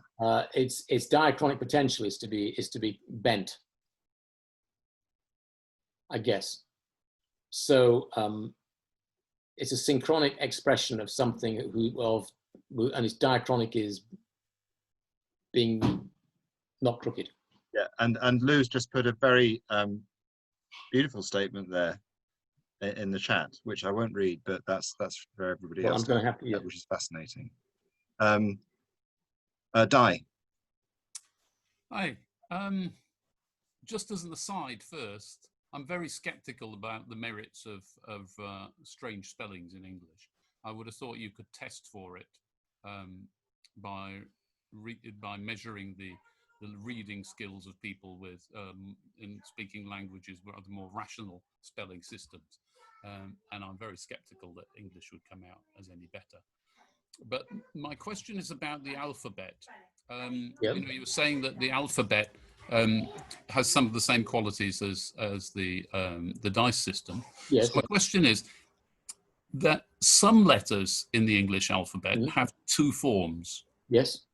Its diachronic potential is to be bent, I guess. So it's a synchronic expression of something and its diachronic is being not crooked. Yeah, and Lou's just put a very beautiful statement there in the chat, which I won't read, but that's for everybody else. I'm going to have to, yeah. Which is fascinating. Di. Hi. Just as an aside first, I'm very skeptical about the merits of strange spellings in English. I would have thought you could test for it by measuring the reading skills of people with in speaking languages with more rational spelling systems, and I'm very skeptical that English would come out as any better. But my question is about the alphabet. You know, you were saying that the alphabet has some of the same qualities as the dice system. Yes. So my question is that some letters in the English alphabet have two forms. Yes.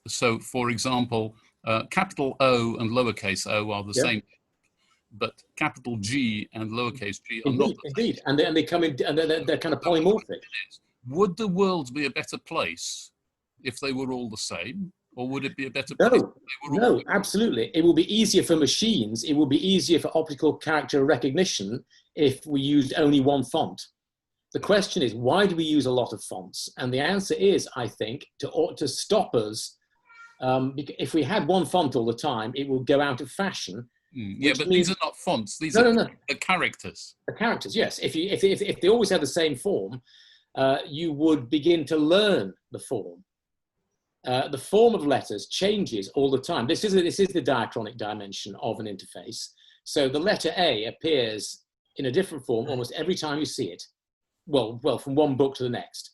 So, for example, capital O and lowercase o are the same, but capital G and lowercase g are not the same. And they come in, and they're kind of polymorphic. Would the world be a better place if they were all the same, or would it be a better place if they were all? No, absolutely. It will be easier for machines. It will be easier for optical character recognition if we used only one font. The question is, why do we use a lot of fonts? And the answer is, I think, to stop us. If we had one font all the time, it will go out of fashion. Yeah, but these are not fonts. These are characters. The characters, yes. If they always have the same form, you would begin to learn the form. The form of letters changes all the time. This is the diachronic dimension of an interface. So the letter A appears in a different form almost every time you see it. Well, from one book to the next.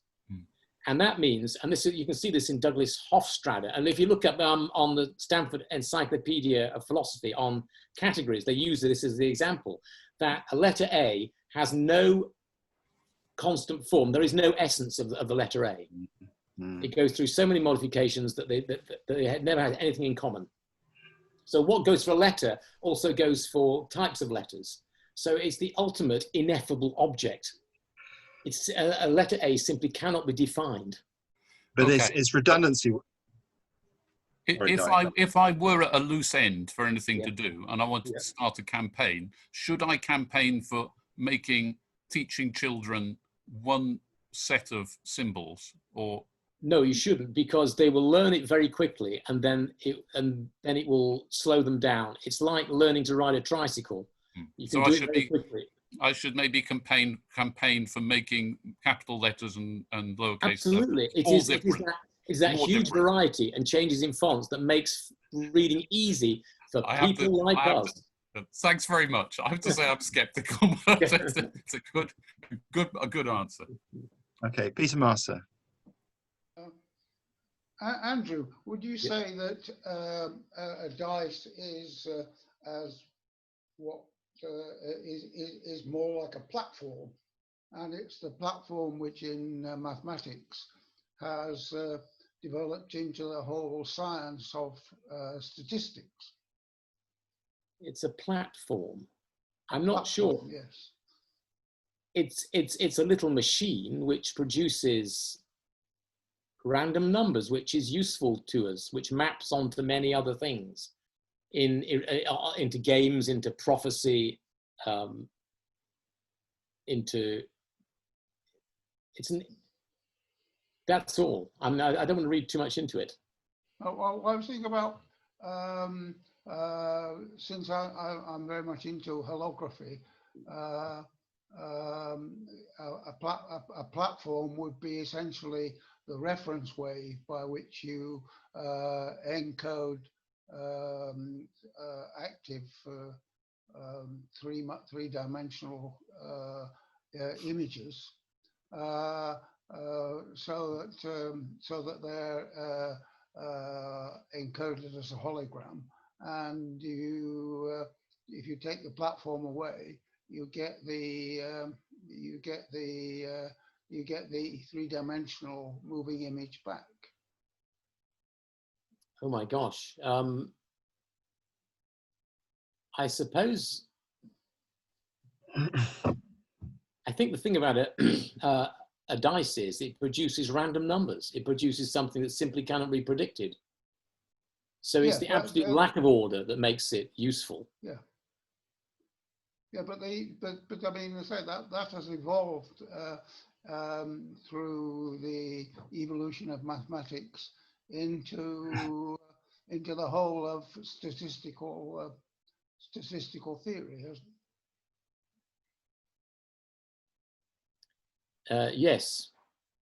And that means, and you can see this in Douglas Hofstadter, and if you look up on the Stanford Encyclopedia of Philosophy on categories, they use this as the example, that a letter A has no constant form. There is no essence of the letter A. It goes through so many modifications that they never had anything in common. So what goes for a letter also goes for types of letters. So it's the ultimate ineffable object. It's a letter A simply cannot be defined. But it's redundancy. If I were at a loose end for anything to do and I wanted to start a campaign, should I campaign for teaching children one set of symbols, or? No, you shouldn't, because they will learn it very quickly, and then it will slow them down. It's like learning to ride a tricycle. You can do it very quickly. I should maybe campaign for making capital letters and lowercase. Absolutely, it's that huge variety and changes in fonts that makes reading easy for people like us. Thanks very much. I have to say I'm skeptical, but it's a good answer. Okay, Peter Master. Andrew, would you say that a dice is as what is more like a platform, and it's the platform which in mathematics has developed into the whole science of statistics? It's a platform. I'm not sure. Yes. It's a little machine which produces random numbers, which is useful to us, which maps onto many other things, into games, into prophecy, That's all. I mean, I don't want to read too much into it. Well, I was thinking about, since I'm very much into holography, a platform would be essentially the reference wave by which you encode active three-dimensional images, so that they're encoded as a hologram, and if you take the platform away, you get the three-dimensional moving image back. Oh my gosh. I suppose, I think the thing about a dice is it produces random numbers. It produces something that simply cannot be predicted. So it's the absolute lack of order that makes it useful. Yeah. Yeah, but I mean, I say that has evolved through the evolution of mathematics into the whole of statistical theory, hasn't it? Yes,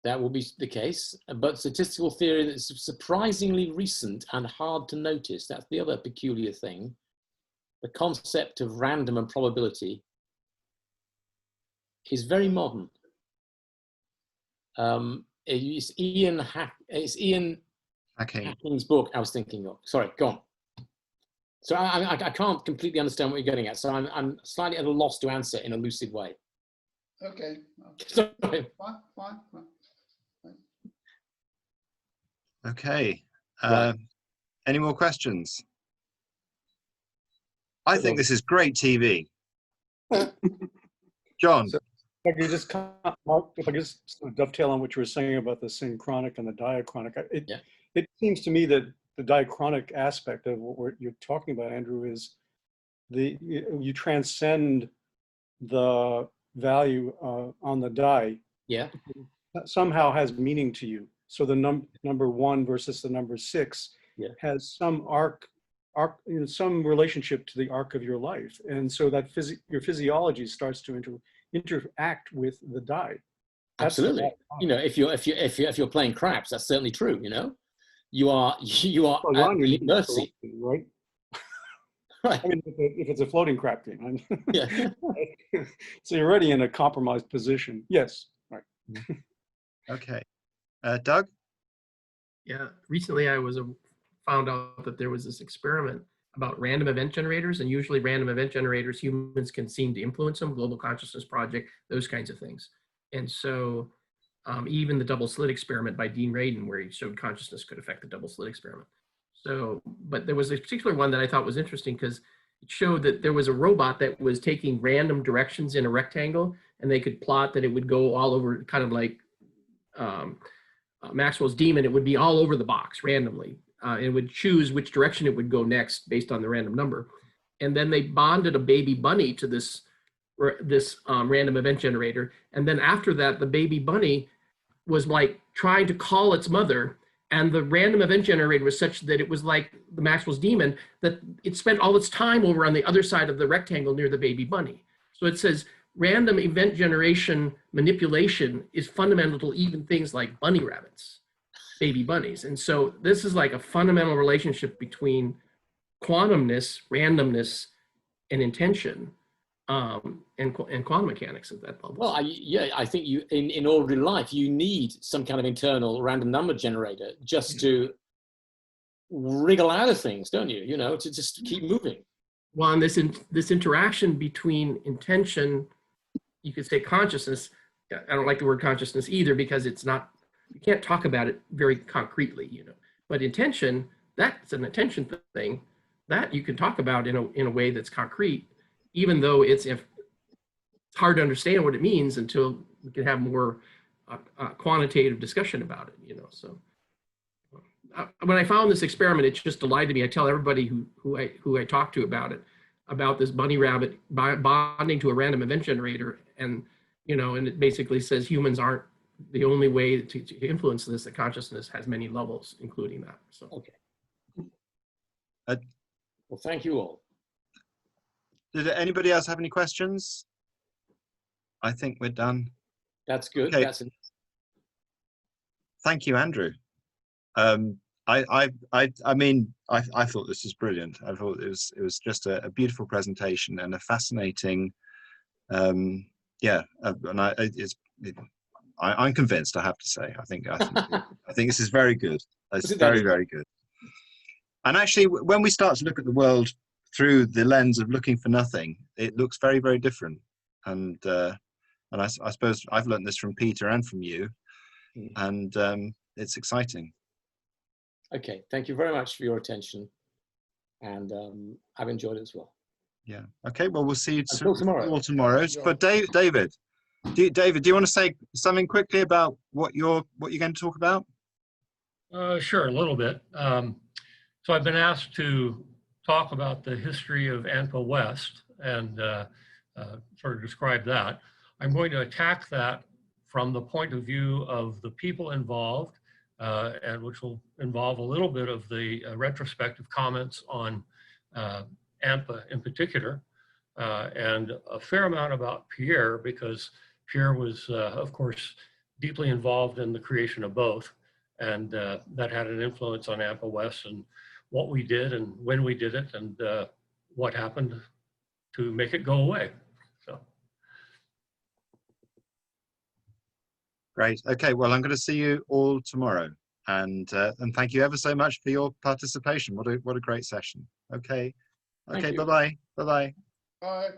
that will be the case. But statistical theory that's surprisingly recent and hard to notice. That's the other peculiar thing. The concept of random and probability is very modern. It's Ian Hacking's book I was thinking of. Sorry, go on. So I can't completely understand what you're getting at. So I'm slightly at a loss to answer in a lucid way. Okay. Sorry. Fine. Okay. Right. Any more questions? I think this is great TV. John. So if I could just sort of dovetail on what you were saying about the synchronic and the diachronic, it seems to me that the diachronic aspect of what you're talking about, Andrew, is you transcend the value on the die. Yeah. Somehow has meaning to you. So the number 1 versus the number 6 has some some relationship to the arc of your life, and so that your physiology starts to interact with the die. Absolutely. You know, if you're playing craps, that's certainly true. You know, you are at mercy, right? Right. I mean, if it's a floating crap game, yeah. So you're already in a compromised position. Yes. Right. Okay. Doug? Yeah, recently I found out that there was this experiment about random event generators, and usually random event generators, humans can seem to influence them, Global Consciousness Project, those kinds of things. And so even the double slit experiment by Dean Radin, where he showed consciousness could affect the double slit experiment. So, but there was a particular one that I thought was interesting because it showed that there was a robot that was taking random directions in a rectangle, and they could plot that it would go all over, kind of like Maxwell's demon. It would be all over the box randomly. It would choose which direction it would go next based on the random number. And then they bonded a baby bunny to this random event generator. And then after that, the baby bunny was like trying to call its mother, and the random event generator was such that it was like the Maxwell's demon, that it spent all its time over on the other side of the rectangle near the baby bunny. So it says random event generation manipulation is fundamental to even things like bunny rabbits, baby bunnies. And so this is like a fundamental relationship between quantumness, randomness, and intention, and quantum mechanics at that level. Well, I think you, in ordinary life, you need some kind of internal random number generator just to wriggle out of things, don't you? You know, to just keep moving. Well, and this interaction between intention, you could say consciousness. I don't like the word consciousness either, because it's not, you can't talk about it very concretely, you know. But intention, that's an attention thing that you can talk about in a way that's concrete, even though it's hard to understand what it means until we can have more quantitative discussion about it, you know. So when I found this experiment, it just delighted me. I tell everybody who I talk to about it, about this bunny rabbit bonding to a random event generator, and you know, and it basically says humans aren't the only way to influence this, that consciousness has many levels, including that. So okay. Well, thank you all. Did anybody else have any questions? I think we're done. That's good. Okay. Thank you, Andrew. I mean, I thought this was brilliant. I thought it was just a beautiful presentation and a fascinating, yeah. And I'm convinced. I have to say, I think this is very good. It's very, very good. And actually, when we start to look at the world through the lens of looking for nothing, it looks very, very different. And I suppose I've learned this from Peter and from you, and it's exciting. Okay, thank you very much for your attention, and I've enjoyed it as well. Yeah. Okay. Well, we'll see you tomorrow. But David, do you want to say something quickly about what you're going to talk about? Sure, a little bit. So I've been asked to talk about the history of Anpa West and sort of describe that. I'm going to attack that from the point of view of the people involved, and which will involve a little bit of the retrospective comments on Anpa in particular, and a fair amount about Pierre, because Pierre was, of course, deeply involved in the creation of both, and that had an influence on Anpa West and what we did and when we did it and what happened to make it go away. So. Great. Okay. Well, I'm going to see you all tomorrow, and thank you ever so much for your participation. What a great session. Okay. Okay. Bye-bye. Bye-bye. Bye.